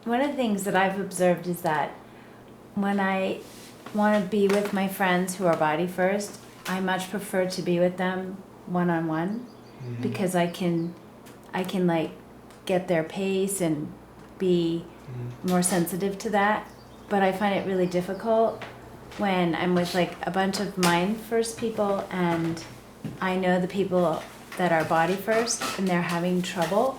one of the things that I've observed is that when I want to be with my friends who are body first, I much prefer to be with them one-on-one because I can like get their pace and be more sensitive to that. But I find it really difficult when I'm with like a bunch of mind first people and I know the people that are body first and they're having trouble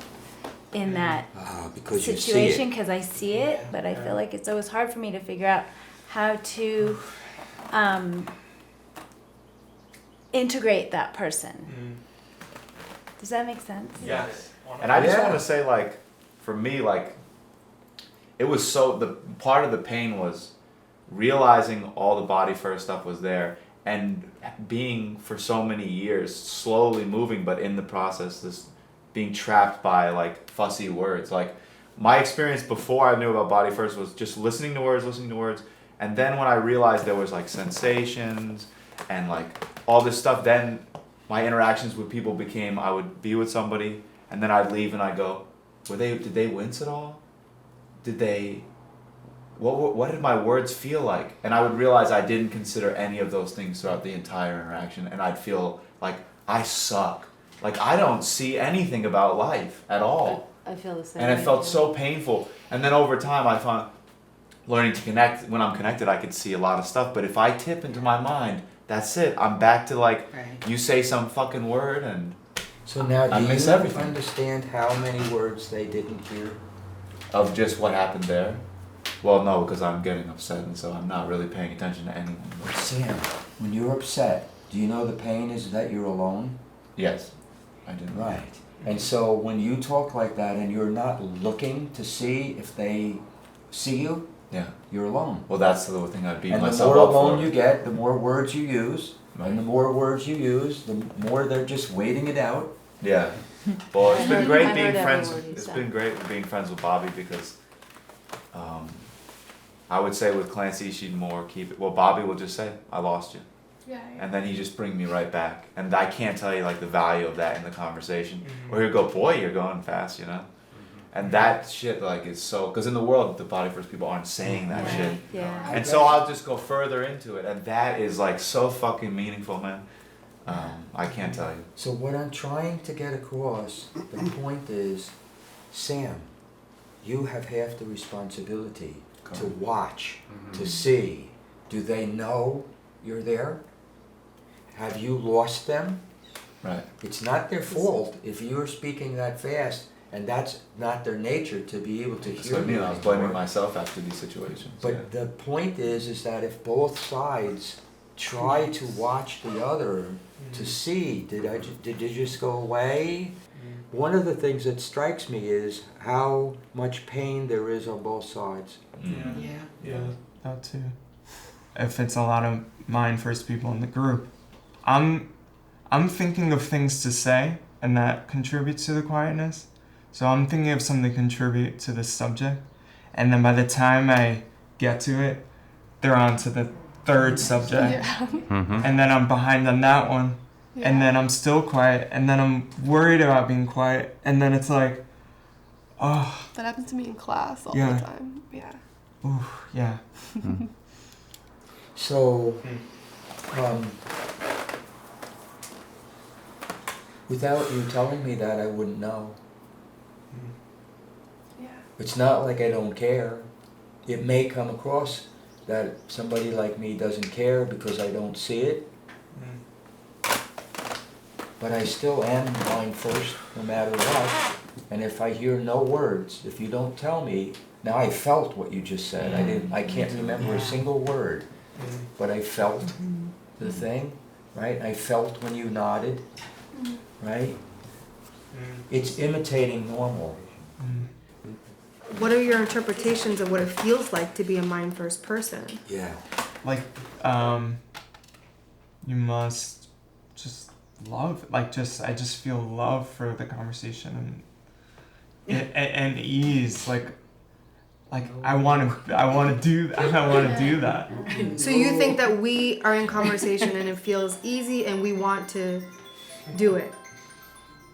in that because situation because I see it, but I feel like it's always hard for me to figure out how to integrate that person. Does that make sense? Yes. And I just want to say, like, for me, like, it was the part of the pain was realizing all the body first stuff was there and being for so many years slowly moving, but in the process, this being trapped by like fussy words. Like my experience before I knew about body first was just listening to words, and then when I realized there was like sensations and like all this stuff, then my interactions with people became I would be with somebody and then I'd leave and I'd go, did they wince at all? Did they, what did my words feel like? And I would realize I didn't consider any of those things throughout the entire interaction, and I'd feel like I suck. Like I don't see anything about life at all. I feel the same. And it felt so painful. And then over time I found learning to connect, when I'm connected I could see a lot of stuff, but if I tip into my mind, that's it. I'm back to like, you say some fucking word and So now I do miss you everything. understand how many words they didn't hear? Of just what happened there? Well, no, because I'm getting upset and so I'm not really paying attention to anything. Sam, when you're upset, do you know the pain is that you're alone? Yes, I did. Right. And so when you talk like that and you're not looking to see if they see you, Yeah. you're alone. Well, that's the thing I beat And the myself more up alone for. you get, the more words you use. Right. And the more words you use, the more they're just waiting it out. Yeah. Well, it's been great I being heard every friends. word you It's said. been great being friends with Bobby because I would say with Clancy she'd more keep it. Well, Bobby will just say, "I lost you," and then he just bring me right back. And I can't tell you like the value of that in the conversation. Or he'll go, "Boy, you're going fast," you know. And that shit like is so because in the world the body first people aren't saying that shit. Yeah. And so I'll just go further into it, and that is like so fucking meaningful, man. I can't tell you. So what I'm trying to get across, the point is, Sam, you have half the responsibility to watch, to see. Do they know you're there? Have you lost them? Right. It's not their fault if you're speaking that fast, and that's not their nature to be able to hear So you. I was blaming myself after these situations. But the point is that if both sides try to watch the other to see, did you just go away? One of the things that strikes me is how much pain there is on both sides. Yeah, that too. If it's a lot of mind first people in the group, I'm thinking of things to say, and that contributes to the quietness. So I'm thinking of something to contribute to the subject, and then by the time I get to it, they're on to the third subject, and then I'm behind on that one, and then I'm still quiet, and then I'm worried about being quiet, and then it's like, oh. That happens to me in class all the time. Yeah. Ooh, yeah. So, without you telling me that, I wouldn't know. Yeah. It's not like I don't care. It may come across that somebody like me doesn't care because I don't see it. But I still am mind first no matter what. And if I hear no words, if you don't tell me, now I felt what you just said. I can't remember a single word, but I felt the thing, right? I felt when you nodded, right? It's imitating normal. What are your interpretations of what it feels like to be a mind first person? Yeah. Like, you must just love, like, I just feel love for the conversation and ease, like I want to do that. So you think that we are in conversation and it feels easy and we want to do it?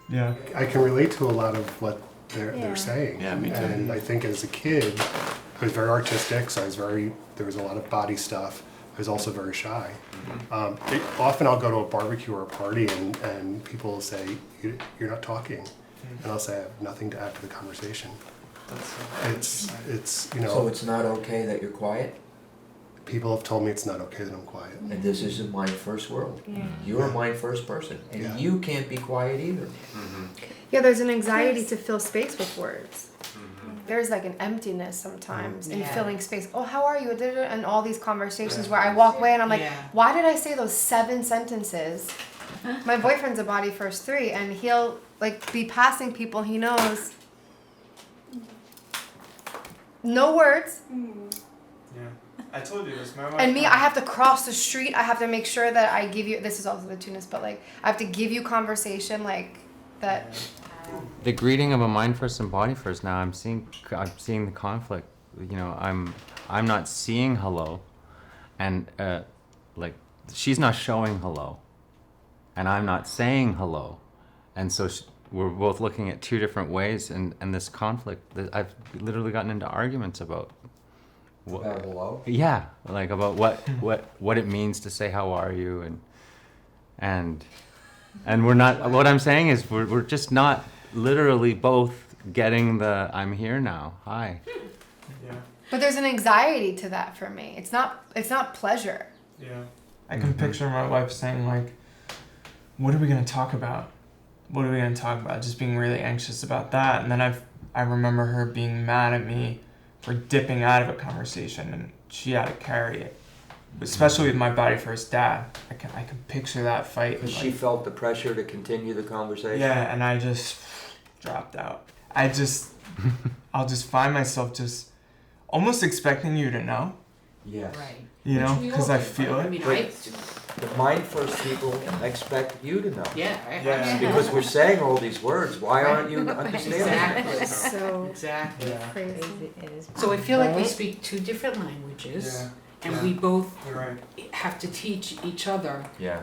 Yeah. I can relate to a lot of what Yeah. they're saying. Yeah, me too. And I think as a kid, I was very artistic, so there was a lot of body stuff. I was also very shy. Often I'll go to a barbecue or a party and people will say, you're not talking. And I'll say, I have nothing to add to the conversation. It's So it's not okay that you're quiet? people have told me it's not okay that I'm quiet. And this is a mind first world. Yeah. You're a mind first person, and Yeah. you can't be quiet either. Yeah, there's an anxiety to fill space with words. There's like an emptiness sometimes in filling space. Oh, how are you? And all these conversations where I walk away and I'm like, why did I say those 7 sentences? My boyfriend's a body first 3, and he'll like be passing people he knows. No words. Yeah. I told you this. And me, I have to cross the street. I have to make sure that I give you. This is also the tunus, but like I have to give you conversation like that. The greeting of a mind first and body first. Now I'm seeing the conflict. You know, I'm not seeing hello, and like she's not showing hello, and I'm not saying hello, and so we're both looking at 2 different ways, and this conflict that I've literally gotten into arguments about. About hello? Yeah, like about what it means to say how are you, and we're not. What I'm saying is we're just not literally both getting the I'm here now. Hi. Yeah. But there's an anxiety to that for me. It's not pleasure. Yeah. I can picture my wife saying like, "What are we gonna talk about? What are we gonna talk about?" Just being really anxious about that, and then I remember her being mad at me for dipping out of a conversation, and she had to carry it. Especially with my body first dad, I can picture that fight. Because Like, she felt the pressure to continue the conversation. yeah, and I just dropped out. I'll just find myself just almost expecting you to know, Yes. Right. you know, Which we all because I do. feel I it. mean, The mind first people expect you to know. yeah, Yeah. Because we're saying all these words, why aren't you understanding? Exactly. So Exactly. Yeah. crazy. It is. So I feel like we Right? speak 2 different languages, Yeah. and Yeah. we both You're right. have to teach each other Yeah.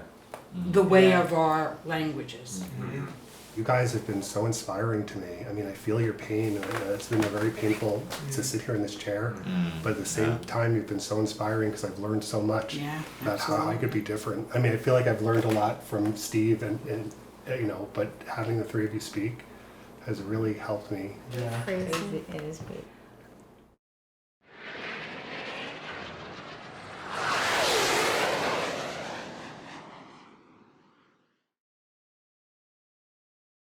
the way Yeah. of our languages. Mm-hmm. You guys have been so inspiring to me. I mean, I feel your pain. It's been very painful to sit here in this chair, but at the same time, you've been so inspiring because I've learned so much Yeah, about how I absolutely. could be different. I mean, I feel like I've learned a lot from Steve, and but having the 3 of you speak has really helped me. Yeah. Crazy. It is great.